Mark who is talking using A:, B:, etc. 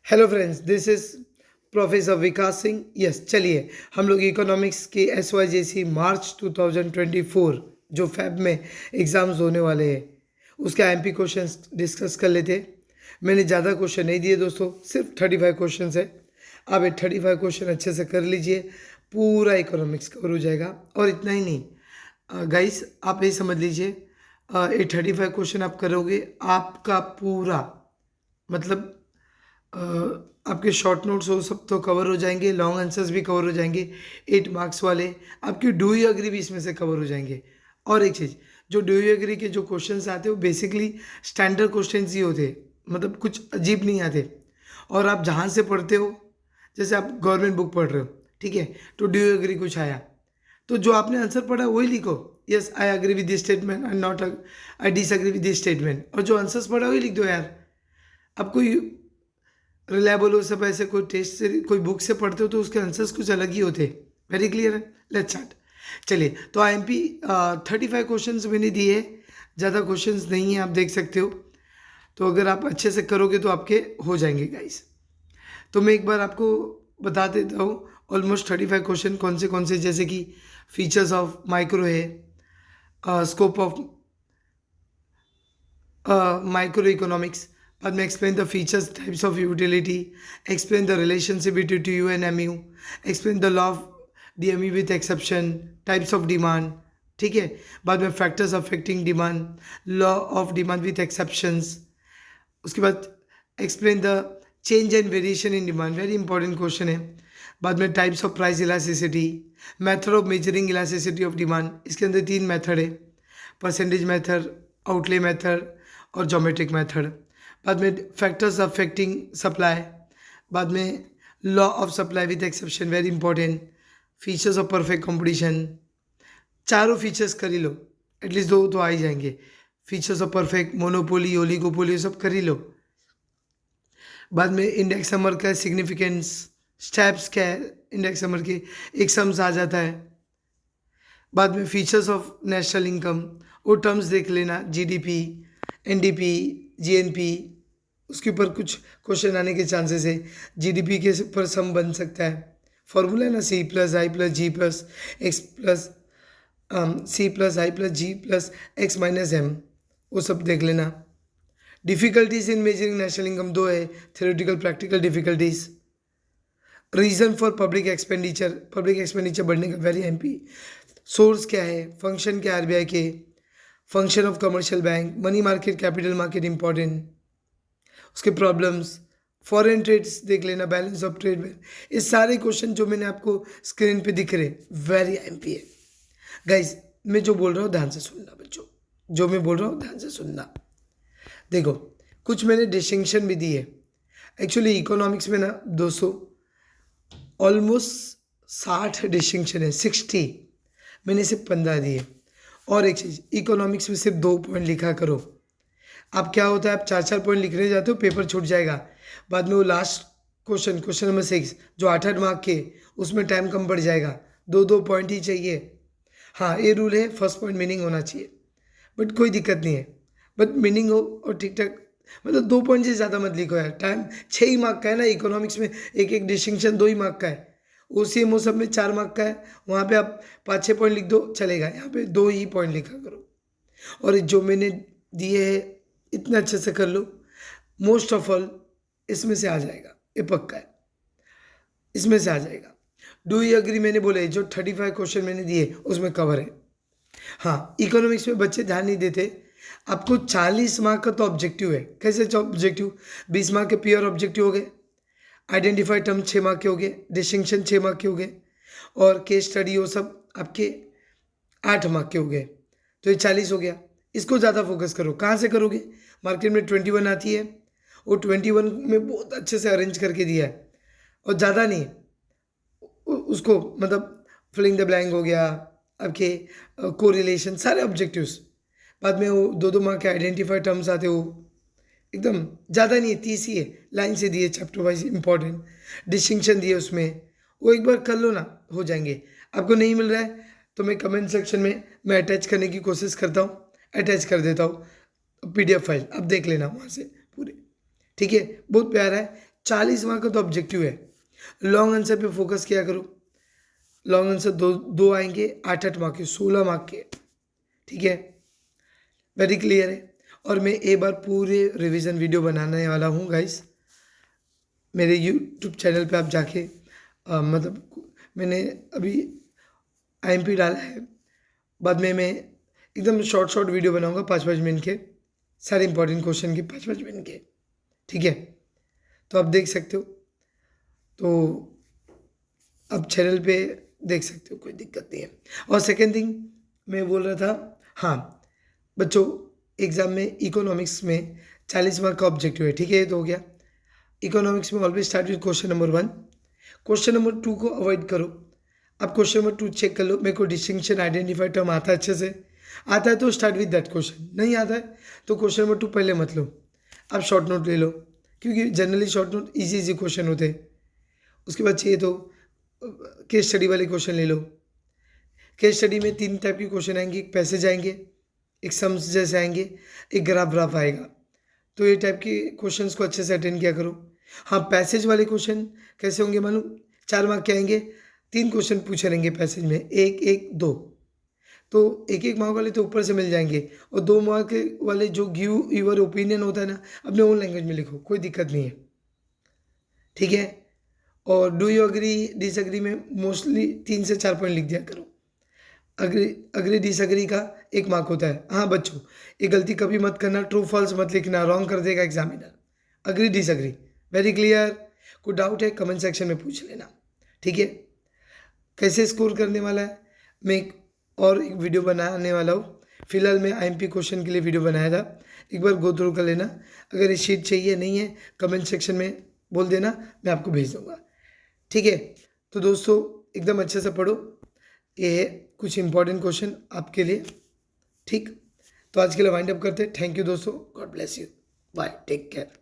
A: Hello friends, this is professor Vikas Singh. Yes, चलिए हम लोग इकोनॉमिक्स की एस वाई जैसी मार्च 2024 जो फैब में एग्ज़ाम्स होने वाले हैं उसका एमपी क्वेश्चंस डिस्कस कर लेते हैं। मैंने ज़्यादा क्वेश्चन नहीं दिए दोस्तों, सिर्फ 35 क्वेश्चन है। आप ये 35 क्वेश्चन अच्छे से कर लीजिए, पूरा इकोनॉमिक्स कवर हो जाएगा। और इतना ही नहीं गाइस, आप ये समझ लीजिए, ये 35 क्वेश्चन आप करोगे, आपका पूरा मतलब अ, आपके शॉर्ट नोट्स वो सब तो कवर हो जाएंगे, लॉन्ग आंसर्स भी कवर हो जाएंगे, 8 मार्क्स वाले। आपके डू यू एग्री भी इसमें से कवर हो जाएंगे। और एक चीज़, जो डू यू एग्री के जो क्वेश्चंस आते हैं वो बेसिकली स्टैंडर्ड क्वेश्चंस ही होते हैं, मतलब कुछ अजीब नहीं आते। और आप जहाँ से पढ़ते हो, जैसे आप गवर्नमेंट बुक पढ़ रहे हो, ठीक है, तो डू यू एग्री कुछ आया तो जो आपने आंसर पढ़ा वही लिखो। Yes, I agree with this statement and not I disagree with this statement, और जो आंसर्स पढ़ा वही लिख दो यार। अब कोई रिलायबल हो, सब ऐसे कोई टेस्ट से कोई बुक से पढ़ते हो तो उसके आंसर्स कुछ अलग ही होते। वेरी क्लियर है, लेट्स स्टार्ट। चलिए, तो आई एम पी 35 क्वेश्चन मैंने दिए हैं, ज़्यादा क्वेश्चंस नहीं है, आप देख सकते हो। तो अगर आप अच्छे से करोगे तो आपके हो जाएंगे गाइस। तो मैं एक बार आपको बता देता हूँ ऑलमोस्ट 35 क्वेश्चन कौन से, जैसे कि फीचर्स ऑफ माइक्रो है, स्कोप ऑफ microeconomics. बाद में explain the features, types of utility, explain the relationship between TU and MU, explain the law of DME with exception, types of demand, ठीक है। बाद में factors affecting demand, law of demand with exceptions, उसके बाद explain the change and variation in demand, very important question है। बाद में types of price elasticity, method of measuring elasticity of demand, इसके अंदर 3 मेथड है, परसेंटेज मेथड, आउटले मेथड और geometric method. बाद में फैक्टर्स अफेक्टिंग सप्लाई, बाद में law of supply with exception, very important, features of perfect competition. चारों features कर ही लो, एटलीस्ट 2 तो आ ही जाएंगे। Features of perfect, monopoly, oligopoly, सब कर ही लो। बाद में इंडेक्स नंबर का सिग्निफिकेंस, स्टेप्स क्या है इंडेक्स नंबर के, एक सम्स आ जाता है। बाद में फीचर्स ऑफ नेशनल इनकम, वो टर्म्स देख लेना, जीडीपी, एनडीपी, जीएनपी, उसके ऊपर कुछ क्वेश्चन आने के चांसेस है। जीडीपी के ऊपर सम बन सकता है, फॉर्मूला है ना, C plus I plus G plus X plus C plus I plus G plus X minus M, वो सब देख लेना। Difficulties in measuring national income 2 है, theoretical practical difficulties. Reason for public expenditure बढ़ने का, वेरी एमपी। सोर्स क्या है, function क्या है आरबीआई के, function of commercial bank, money market, capital market important, उसके प्रॉब्लम्स, फॉरेन ट्रेड्स देख लेना, बैलेंस ऑफ ट्रेड में। ये सारे क्वेश्चन जो मैंने आपको स्क्रीन पे दिख रहे, वेरी एमपी है गाइस। मैं जो बोल रहा हूँ ध्यान से सुनना बच्चों, जो मैं बोल रहा हूँ ध्यान से सुनना। देखो, कुछ मैंने डिस्टिंक्शन भी दी है। एक्चुअली इकोनॉमिक्स में ना दोस्तों ऑलमोस्ट 60 डिस्टिंक्शन है, 60, मैंने सिर्फ 15 दिए। और एक चीज़, इकोनॉमिक्स में सिर्फ 2 पॉइंट लिखा करो। आप क्या होता है, आप 4 पॉइंट लिखने जाते हो, पेपर छूट जाएगा। बाद में वो लास्ट क्वेश्चन नंबर 6 जो 8 मार्क के, उसमें टाइम कम पड़ जाएगा, 2 पॉइंट ही चाहिए। हाँ, ये रूल है, फर्स्ट पॉइंट मीनिंग होना चाहिए, बट कोई दिक्कत नहीं है, बट मीनिंग हो और ठीक ठाक, मतलब 2 पॉइंट से ज़्यादा मत लिखो यार। टाइम 6 ही मार्क का है ना इकोनॉमिक्स में, एक एक डिस्टिंक्शन 2 ही मार्क का है। ओसीएमओ सब में 4 मार्क का है, वहाँ पे आप 5-6 पॉइंट लिख दो चलेगा, यहाँ पे 2 ही पॉइंट लिखा करो। और जो मैंने दिए है इतना अच्छे से कर लो, मोस्ट ऑफ ऑल इसमें से आ जाएगा, ये पक्का है, इसमें से आ जाएगा। डू यू एग्री मैंने बोले, जो 35 क्वेश्चन मैंने दिए उसमें कवर है। हाँ, इकोनॉमिक्स में बच्चे ध्यान नहीं देते। आपको 40 मार्क का तो ऑब्जेक्टिव है। कैसे ऑब्जेक्टिव, 20 मार्क के प्योर ऑब्जेक्टिव हो गए, आइडेंटिफाई टर्म 6 मार्क के हो गए, डिस्टिंक्शन 6 मार्क के हो गए, और केस स्टडी वो सब आपके 8 मार्क के हो गए, तो ये 40 हो गया। इसको ज़्यादा फोकस करो। कहाँ से करोगे, मार्केट में 21 आती है, वो 21 में बहुत अच्छे से अरेंज करके दिया है, और ज़्यादा नहीं है उसको, मतलब फिलिंग द ब्लैंक हो गया आपके, कोरिलेशन, सारे ऑब्जेक्टिव्स। बाद में वो 2-2 मार्क के आइडेंटिफाई टर्म्स आते, वो एकदम ज़्यादा नहीं है, 30 ही है, लाइन से दिए, चैप्टर वाइज इंपॉर्टेंट डिस्टिंक्शन दिए उसमें, वो एक बार कर लो ना, हो जाएंगे। आपको नहीं मिल रहा है तो मैं कमेंट सेक्शन में मैं अटैच करने की कोशिश करता हूँ, अटैच कर देता हूँ PDF फाइल, आप देख लेना वहाँ से पूरे, ठीक है। बहुत प्यारा है, 40 मार्क का तो ऑब्जेक्टिव है। लॉन्ग आंसर पे फोकस किया करो। लॉन्ग आंसर दो दो आएंगे, 8 मार्क के, 16 मार्क के। ठीक है, वेरी क्लियर है। और मैं एक बार पूरे रिवीजन वीडियो बनाने वाला हूँ गाइस। मेरे यूट्यूब चैनल पे आप जाके मतलब मैंने अभी IMP डाला है, बाद में मैं एकदम शॉर्ट शॉर्ट वीडियो बनाऊंगा 5-5 मिनट के, सारे इंपॉर्टेंट क्वेश्चन के 5-5 मिनट के। ठीक है, तो आप देख सकते हो, तो आप चैनल पे देख सकते हो, कोई दिक्कत नहीं है। और सेकेंड थिंग मैं बोल रहा था, हाँ बच्चों, एग्ज़ाम में इकोनॉमिक्स में 40 मार्क का ऑब्जेक्टिव है। ठीक है, ये तो हो गया। इकोनॉमिक्स में always start with question number 1। Question number 2 को अवॉइड करो। आप क्वेश्चन नंबर 2 चेक कर लो, मेरे को डिस्टिंक्शन आइडेंटिफाई टर्म आता है अच्छे से, आता है तो स्टार्ट विद दैट क्वेश्चन, नहीं आता है तो क्वेश्चन नंबर 2 पहले मत लो, आप शॉर्ट नोट ले लो, क्योंकि generally short note easy question होते हैं। उसके बाद चाहिए तो केस स्टडी वाले क्वेश्चन ले लो। केस स्टडी में 3 टाइप के क्वेश्चन आएंगे, एक पैसेज आएंगे, एक सम्स जैसे आएंगे, एक ग्राफ आएगा। तो ये टाइप के क्वेश्चंस को अच्छे से अटेंड किया करो। हाँ, पैसेज वाले क्वेश्चन कैसे होंगे मालूम? 4 मार्क के आएंगे, 3 क्वेश्चन पूछे रहेंगे पैसेज में, 1 1 2, तो 1 मार्क वाले तो ऊपर से मिल जाएंगे, और 2 मार्क वाले जो गिव यूर ओपिनियन होता है ना, अपने ओन लैंग्वेज में लिखो, कोई दिक्कत नहीं है। ठीक है, और डू यू अग्री डिसएग्री में मोस्टली 3 से 4 पॉइंट लिख दिया करो। अग्री डिसएग्री का 1 मार्क होता है। हाँ बच्चों, ये गलती कभी मत करना, ट्रू फॉल्स मत लिखना, रॉन्ग कर देगा examiner. Agree disagree, very clear. कोई डाउट है कमेंट सेक्शन में पूछ लेना। ठीक है, कैसे स्कोर करने वाला है, मैं एक वीडियो बनाने वाला हूँ। फिलहाल मैं IMP क्वेश्चन के लिए वीडियो बनाया था, एक बार गो थ्रू कर लेना। अगर ये शीट चाहिए नहीं है, कमेंट सेक्शन में बोल देना, मैं आपको भेज दूँगा। ठीक है, तो दोस्तों एकदम अच्छे से पढ़ो, ये है कुछ इंपॉर्टेंट क्वेश्चन आपके लिए। ठीक, तो आज के लिए वाइंड अप करते हैं। थैंक यू दोस्तों, God bless you, bye, take care.